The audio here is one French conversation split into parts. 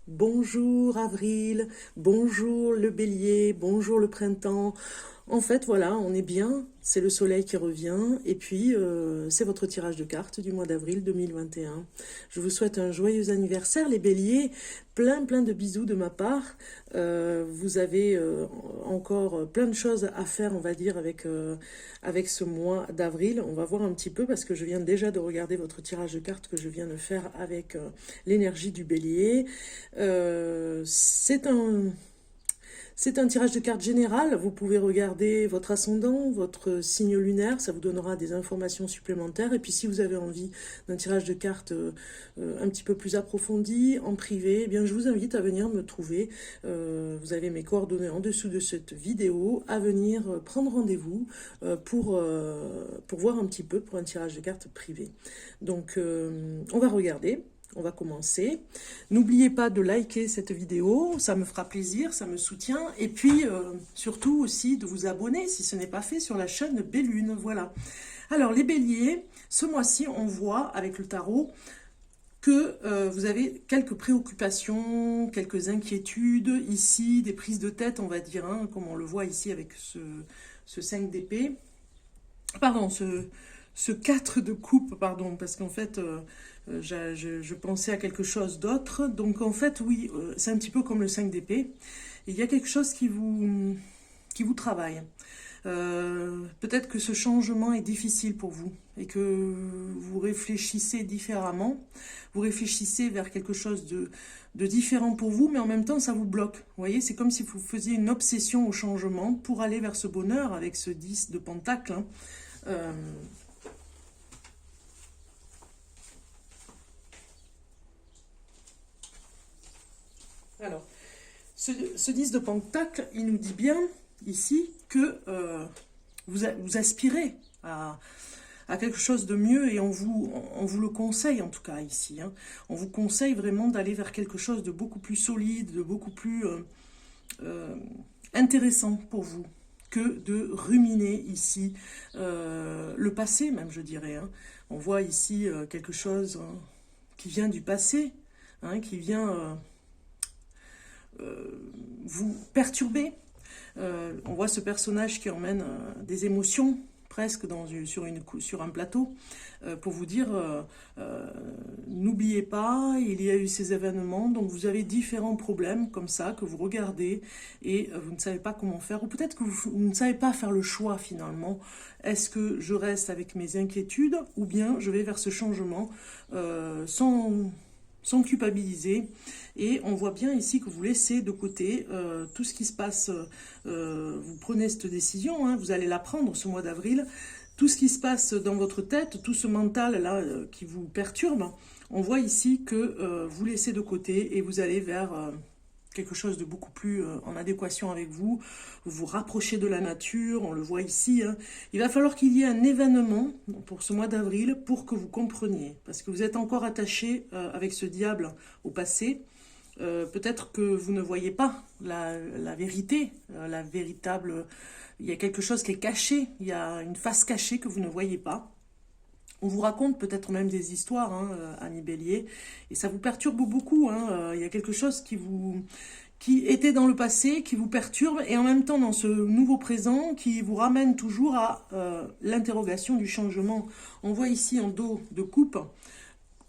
Bonjour Avril, bonjour le Bélier, bonjour le printemps. En fait, voilà, on est bien, c'est le soleil qui revient et puis c'est votre tirage de cartes du mois d'avril 2021. Je vous souhaite un joyeux anniversaire les Béliers, plein de bisous de ma part. Vous avez encore plein de choses à faire, on va dire, avec ce mois d'avril. On va voir un petit peu parce que je viens déjà de regarder votre tirage de cartes que je viens de faire avec l'énergie du Bélier. C'est un tirage de cartes général. Vous pouvez regarder votre ascendant, votre signe lunaire, ça vous donnera des informations supplémentaires. Et puis si vous avez envie d'un tirage de cartes un petit peu plus approfondi, en privé, eh bien je vous invite à venir me trouver. Vous avez mes coordonnées en dessous de cette vidéo, à venir prendre rendez-vous pour voir un petit peu pour un tirage de cartes privé. Donc on va regarder. On va commencer. N'oubliez pas de liker cette vidéo, ça me fera plaisir, ça me soutient. Et puis, surtout aussi de vous abonner, si ce n'est pas fait, sur la chaîne Bellune. Voilà. Alors, les béliers, ce mois-ci, on voit avec le tarot que vous avez quelques préoccupations, quelques inquiétudes ici, des prises de tête, on va dire, hein, comme on le voit ici avec ce 5 d'épée. Pardon, ce 4 de coupe, pardon, parce qu'en fait, je pensais à quelque chose d'autre. Donc en fait, oui, c'est un petit peu comme le 5 d'épée. Il y a quelque chose qui vous travaille. Peut-être que ce changement est difficile pour vous et que vous réfléchissez différemment. Vous réfléchissez vers quelque chose de différent pour vous, mais en même temps, ça vous bloque. Vous voyez, c'est comme si vous faisiez une obsession au changement pour aller vers ce bonheur avec ce 10 de pentacle, hein. Alors, ce 10 de pentacle, il nous dit bien ici que vous aspirez à quelque chose de mieux et on vous le conseille en tout cas ici, hein. On vous conseille vraiment d'aller vers quelque chose de beaucoup plus solide, de beaucoup plus intéressant pour vous que de ruminer ici le passé même, je dirais, hein. On voit ici quelque chose qui vient du passé, hein, qui vient vous perturber. On voit ce personnage qui emmène des émotions presque sur un plateau pour vous dire n'oubliez pas, il y a eu ces événements, donc vous avez différents problèmes comme ça que vous regardez et vous ne savez pas comment faire, ou peut-être que vous ne savez pas faire le choix finalement. Est-ce que je reste avec mes inquiétudes ou bien je vais vers ce changement sans culpabiliser? Et on voit bien ici que vous laissez de côté tout ce qui se passe. Vous prenez cette décision, hein, vous allez la prendre ce mois d'avril. Tout ce qui se passe dans votre tête, tout ce mental-là qui vous perturbe, on voit ici que vous laissez de côté et vous allez vers quelque chose de beaucoup plus en adéquation avec vous. Vous vous rapprochez de la nature, on le voit ici, hein. Il va falloir qu'il y ait un événement pour ce mois d'avril pour que vous compreniez. Parce que vous êtes encore attaché avec ce diable au passé. Peut-être que vous ne voyez pas la vérité, la véritable... Il y a quelque chose qui est caché, il y a une face cachée que vous ne voyez pas. On vous raconte peut-être même des histoires, hein, amis bélier, et ça vous perturbe beaucoup, hein. Il y a quelque chose qui était dans le passé, qui vous perturbe, et en même temps dans ce nouveau présent qui vous ramène toujours à l'interrogation du changement. On voit ici en dos de coupe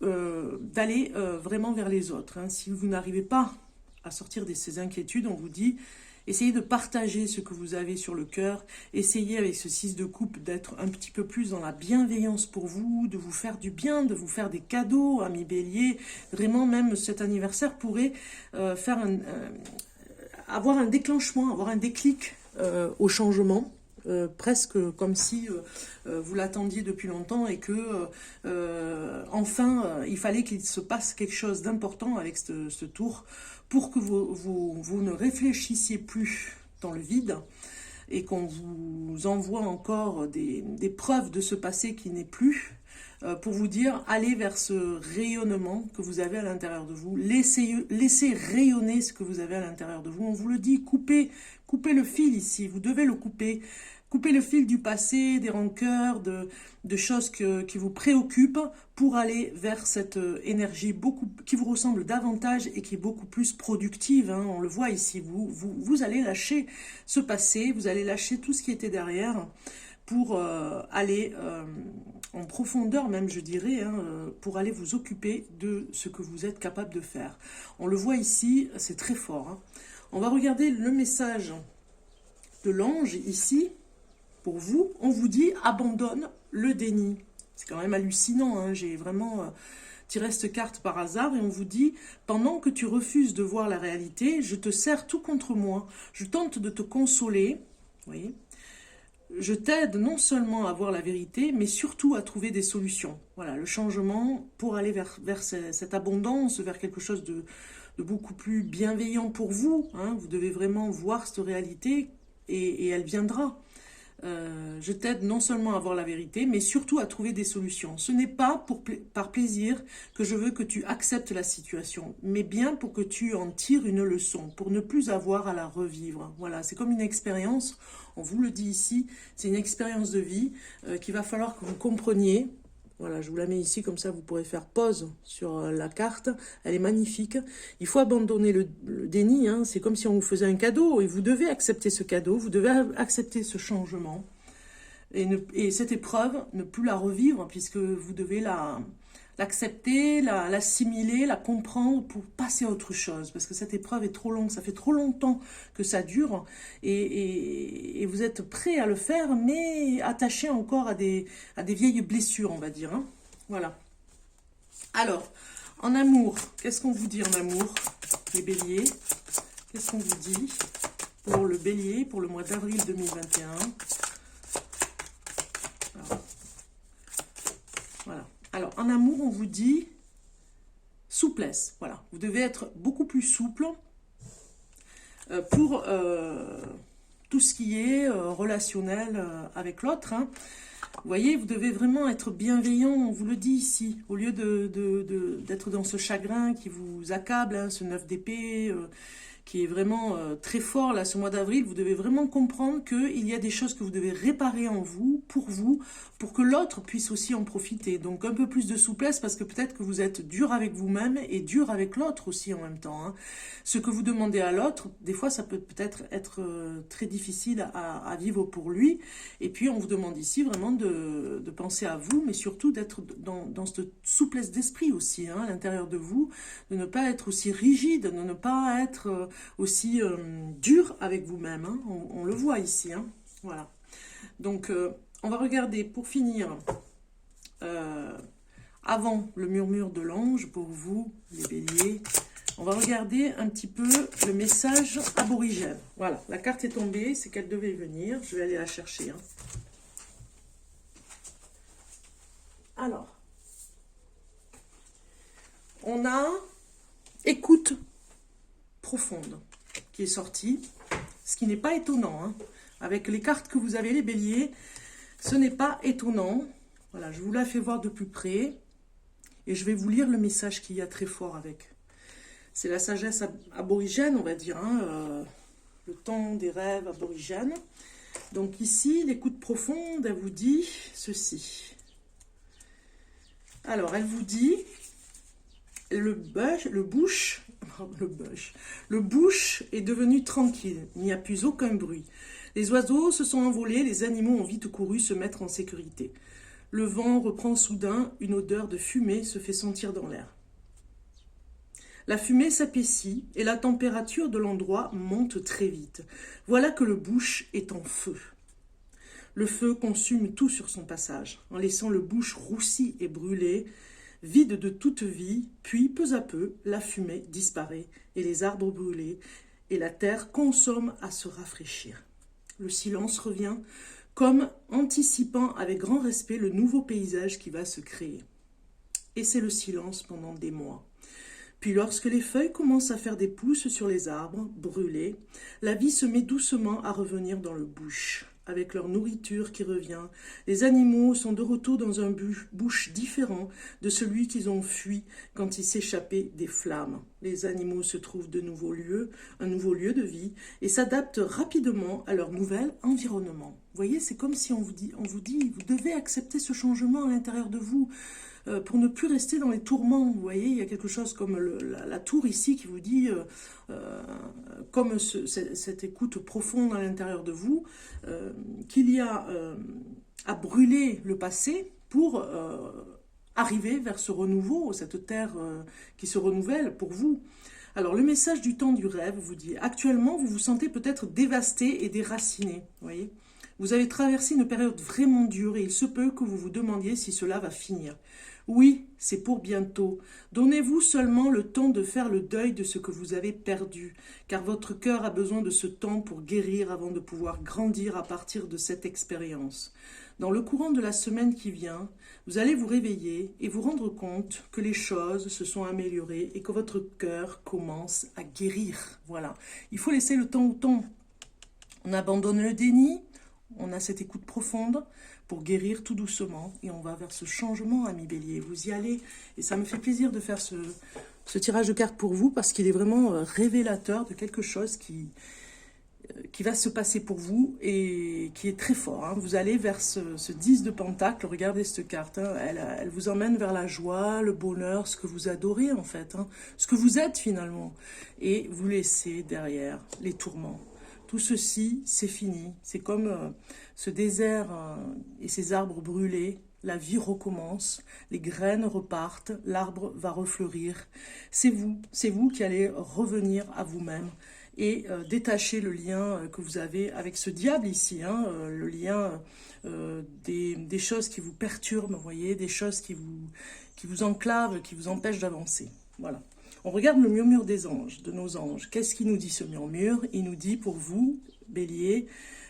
d'aller vraiment vers les autres, hein. Si vous n'arrivez pas à sortir de ces inquiétudes, on vous dit essayez de partager ce que vous avez sur le cœur, essayez avec ce 6 de coupe d'être un petit peu plus dans la bienveillance pour vous, de vous faire du bien, de vous faire des cadeaux, amis bélier. Vraiment, même cet anniversaire pourrait avoir un déclenchement, avoir un déclic au changement. Presque comme si vous l'attendiez depuis longtemps et que enfin il fallait qu'il se passe quelque chose d'important avec ce tour pour que vous ne réfléchissiez plus dans le vide et qu'on vous envoie encore des preuves de ce passé qui n'est plus, pour vous dire allez vers ce rayonnement que vous avez à l'intérieur de vous, laissez rayonner ce que vous avez à l'intérieur de vous. On vous le dit, coupez le fil ici, vous devez le couper. Coupez le fil du passé, des rancœurs, de choses qui vous préoccupent pour aller vers cette énergie qui vous ressemble davantage et qui est beaucoup plus productive. Hein. On le voit ici, vous allez lâcher ce passé, vous allez lâcher tout ce qui était derrière pour aller en profondeur même, je dirais, hein, pour aller vous occuper de ce que vous êtes capable de faire. On le voit ici, c'est très fort. Hein. On va regarder le message de l'ange ici. Pour vous, on vous dit abandonne le déni. C'est quand même hallucinant, hein. J'ai vraiment tiré cette carte par hasard et on vous dit pendant que tu refuses de voir la réalité, je te serre tout contre moi, je tente de te consoler, vous voyez, je t'aide non seulement à voir la vérité, mais surtout à trouver des solutions. Voilà, le changement pour aller vers cette abondance, vers quelque chose de beaucoup plus bienveillant pour vous. Hein. Vous devez vraiment voir cette réalité et elle viendra. Je t'aide non seulement à voir la vérité, mais surtout à trouver des solutions. Ce n'est pas par plaisir que je veux que tu acceptes la situation, mais bien pour que tu en tires une leçon, pour ne plus avoir à la revivre. Voilà, c'est comme une expérience, on vous le dit ici, c'est une expérience de vie qu'il va falloir que vous compreniez. Voilà, je vous la mets ici, comme ça vous pourrez faire pause sur la carte. Elle est magnifique. Il faut abandonner le déni, hein. C'est comme si on vous faisait un cadeau et vous devez accepter ce cadeau, vous devez accepter ce changement. Et cette épreuve, ne plus la revivre puisque vous devez l'accepter, l'assimiler, la comprendre pour passer à autre chose. Parce que cette épreuve est trop longue, ça fait trop longtemps que ça dure et vous êtes prêt à le faire, mais attaché encore à des vieilles blessures, on va dire. Hein. Voilà. Alors, en amour, qu'est-ce qu'on vous dit en amour, les béliers? Qu'est-ce qu'on vous dit pour le bélier, pour le mois d'avril 2021? Voilà. Alors, en amour, on vous dit souplesse. Voilà, vous devez être beaucoup plus souple pour tout ce qui est relationnel avec l'autre. Hein. Vous voyez, vous devez vraiment être bienveillant, on vous le dit ici, au lieu d'être dans ce chagrin qui vous accable, hein, ce 9 d'épée, qui est vraiment très fort là ce mois d'avril. Vous devez vraiment comprendre qu'il y a des choses que vous devez réparer en vous, pour que l'autre puisse aussi en profiter. Donc un peu plus de souplesse parce que peut-être que vous êtes dur avec vous-même et dur avec l'autre aussi en même temps. Hein. Ce que vous demandez à l'autre, des fois ça peut peut-être être très difficile à vivre pour lui. Et puis on vous demande ici vraiment de penser à vous, mais surtout d'être dans cette souplesse d'esprit aussi, hein, à l'intérieur de vous, de ne pas être aussi rigide, de ne pas être aussi dur avec vous-même. Hein. On le voit ici. Hein. Voilà. Donc, on va regarder pour finir, avant le murmure de l'ange, pour vous, les béliers, on va regarder un petit peu le message aborigène. Voilà, la carte est tombée, c'est qu'elle devait venir. Je vais aller la chercher. Hein. Alors, on a écoute profonde qui est sortie, ce qui n'est pas étonnant. Hein. Avec les cartes que vous avez, les béliers, ce n'est pas étonnant. Voilà, je vous la fais voir de plus près. Et je vais vous lire le message qu'il y a très fort avec. C'est la sagesse aborigène, on va dire. Hein, le temps des rêves aborigènes. Donc ici, l'écoute profonde, elle vous dit ceci. Alors, elle vous dit, le bush est devenu tranquille. Il n'y a plus aucun bruit. Les oiseaux se sont envolés, les animaux ont vite couru se mettre en sécurité. Le vent reprend soudain, une odeur de fumée se fait sentir dans l'air. La fumée s'épaissit et la température de l'endroit monte très vite. Voilà que le bush est en feu. Le feu consume tout sur son passage, en laissant le bush roussi et brûlé, vide de toute vie, puis peu à peu, la fumée disparaît et les arbres brûlés et la terre consomme à se rafraîchir. Le silence revient, comme anticipant avec grand respect le nouveau paysage qui va se créer. Et c'est le silence pendant des mois. Puis lorsque les feuilles commencent à faire des pousses sur les arbres, brûlés, la vie se met doucement à revenir dans le bush. avec leur nourriture qui revient. Les animaux sont de retour dans un bush différent de celui qu'ils ont fui quand ils s'échappaient des flammes. Les animaux se trouvent de nouveaux lieux, un nouveau lieu de vie, et s'adaptent rapidement à leur nouvel environnement. Vous voyez, c'est comme si on vous dit, vous devez accepter ce changement à l'intérieur de vous pour ne plus rester dans les tourments. Vous voyez, il y a quelque chose comme la tour ici qui vous dit, comme cette écoute profonde à l'intérieur de vous, qu'il y a à brûler le passé pour arriver vers ce renouveau, cette terre qui se renouvelle pour vous. Alors, le message du temps du rêve vous dit, actuellement, vous vous sentez peut-être dévasté et déraciné, vous voyez. Vous avez traversé une période vraiment dure et il se peut que vous vous demandiez si cela va finir. Oui, c'est pour bientôt. Donnez-vous seulement le temps de faire le deuil de ce que vous avez perdu, car votre cœur a besoin de ce temps pour guérir avant de pouvoir grandir à partir de cette expérience. Dans le courant de la semaine qui vient, vous allez vous réveiller et vous rendre compte que les choses se sont améliorées et que votre cœur commence à guérir. Voilà. Il faut laisser le temps au temps. On abandonne le déni, on a cette écoute profonde pour guérir tout doucement et on va vers ce changement, ami Bélier. Vous y allez et ça me fait plaisir de faire ce tirage de cartes pour vous parce qu'il est vraiment révélateur de quelque chose qui va se passer pour vous et qui est très fort. Hein. Vous allez vers ce 10 de Pentacle, regardez cette carte, hein. Elle vous emmène vers la joie, le bonheur, ce que vous adorez en fait, hein. Ce que vous êtes finalement. Et vous laissez derrière les tourments. Tout ceci, c'est fini. C'est comme ce désert et ces arbres brûlés. La vie recommence, les graines repartent, l'arbre va refleurir. C'est vous qui allez revenir à vous-même et détacher le lien que vous avez avec ce diable ici, hein, le lien des choses qui vous perturbent, vous voyez, des choses qui vous enclavent, qui vous empêchent d'avancer. Voilà. On regarde le murmure des anges, de nos anges. Qu'est-ce qu'il nous dit ce murmure? Il nous dit pour vous, Bélier,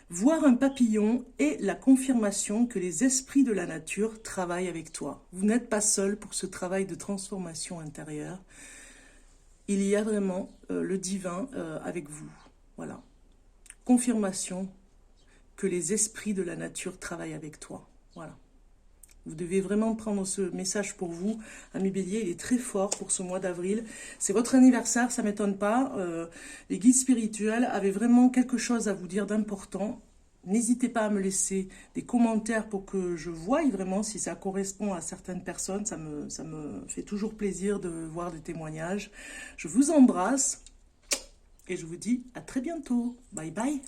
voir un papillon est la confirmation que les esprits de la nature travaillent avec toi. Vous n'êtes pas seul pour ce travail de transformation intérieure. Il y a vraiment le divin avec vous. Voilà. Confirmation que les esprits de la nature travaillent avec toi. Voilà. Vous devez vraiment prendre ce message pour vous. Ami Bélier, il est très fort pour ce mois d'avril. C'est votre anniversaire, ça ne m'étonne pas. Les guides spirituels avaient vraiment quelque chose à vous dire d'important. N'hésitez pas à me laisser des commentaires pour que je voie vraiment si ça correspond à certaines personnes. Ça me fait toujours plaisir de voir des témoignages. Je vous embrasse et je vous dis à très bientôt. Bye bye.